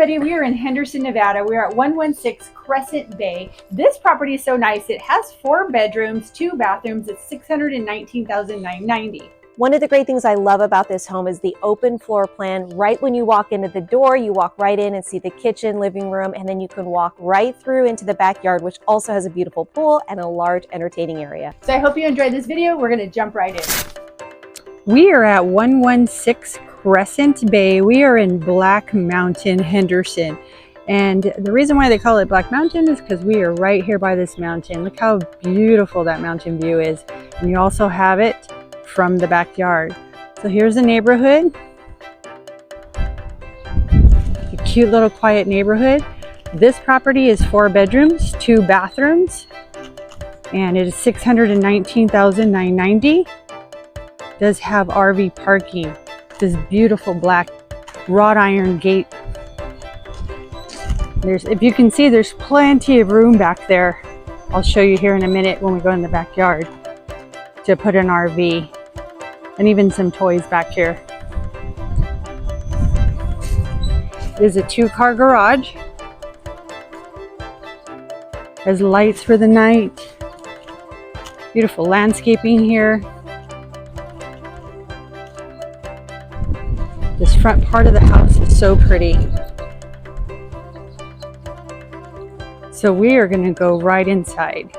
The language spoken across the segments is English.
everybody, we are in Henderson, Nevada. We are at 116 Crescent Bay. This property is so nice. It has 4 bedrooms, 2 bathrooms. It's $619,990. One of the great things I love about this home is the open floor plan. Right when you walk into the door, you walk right in and see the kitchen, living room, and then you can walk right through into the backyard, which also has a beautiful pool and a large entertaining area. So I hope you enjoyed this video. We're gonna jump right in. We are at 116 Crescent Bay. We are in Black Mountain, Henderson. And the reason why they call it Black Mountain is because we are right here by this mountain. Look how beautiful that mountain view is. And you also have it from the backyard. So here's the neighborhood. A cute little quiet neighborhood. This property is 4 bedrooms, 2 bathrooms, and it is $619,990. Does have RV parking. This beautiful black wrought iron gate. If you can see, there's plenty of room back there. I'll show you here in a minute when we go in the backyard to put an RV and even some toys back here. There's a 2-car garage. There's lights for the night. Beautiful landscaping here. This front part of the house is so pretty. So we are going to go right inside.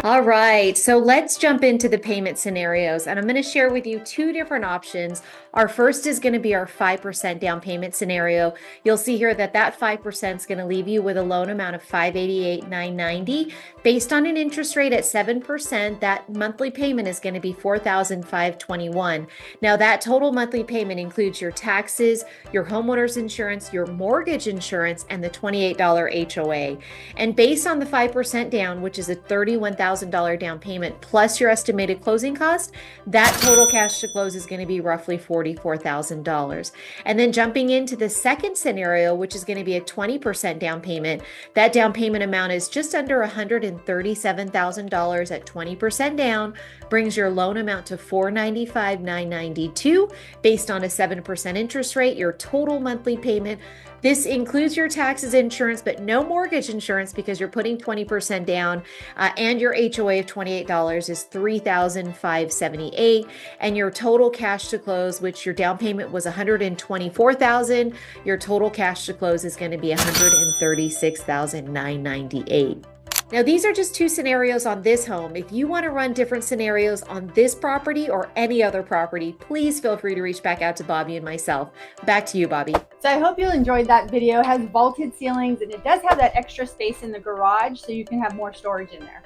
All right, so let's jump into the payment scenarios, and I'm going to share with you two different options. Our first is going to be our 5% down payment scenario. You'll see here that 5% is going to leave you with a loan amount of $588,990. Based on an interest rate at 7%, that monthly payment is going to be $4,521. Now, that total monthly payment includes your taxes, your homeowner's insurance, your mortgage insurance, and the $28 HOA. And based on the 5% down, which is a $31,000 down payment plus your estimated closing cost, that total cash to close is going to be roughly $44,000. And then jumping into the second scenario, which is going to be a 20% down payment, that down payment amount is just under $137,000 at 20% down, brings your loan amount to $495,992 based on a 7% interest rate. Your total monthly payment, this includes your taxes, insurance, but no mortgage insurance because you're putting 20% down, and your HOA of $28 is $3,578, and your total cash to close, which your down payment was $124,000, your total cash to close is going to be $136,998. Now, these are just two scenarios on this home. If you want to run different scenarios on this property or any other property, please feel free to reach back out to Bobby and myself. Back to you, Bobby. So I hope you enjoyed that video. It has vaulted ceilings and it does have that extra space in the garage so you can have more storage in there.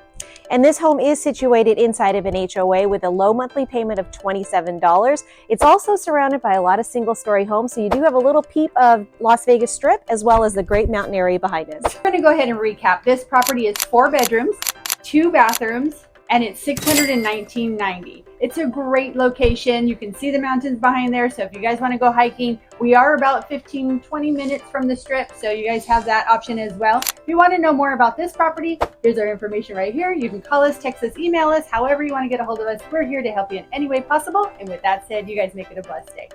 And this home is situated inside of an HOA with a low monthly payment of $27. It's also surrounded by a lot of single-story homes, so you do have a little peep of Las Vegas Strip as well as the great mountain area behind us. I'm going to go ahead and recap. This property is 4 bedrooms, 2 bathrooms, and it's $619.90. It's a great location. You can see the mountains behind there. So if you guys want to go hiking, we are about 15-20 minutes from the strip. So you guys have that option as well. If you want to know more about this property, here's our information right here. You can call us, text us, email us, however you want to get a hold of us. We're here to help you in any way possible. And with that said, you guys make it a blessed day.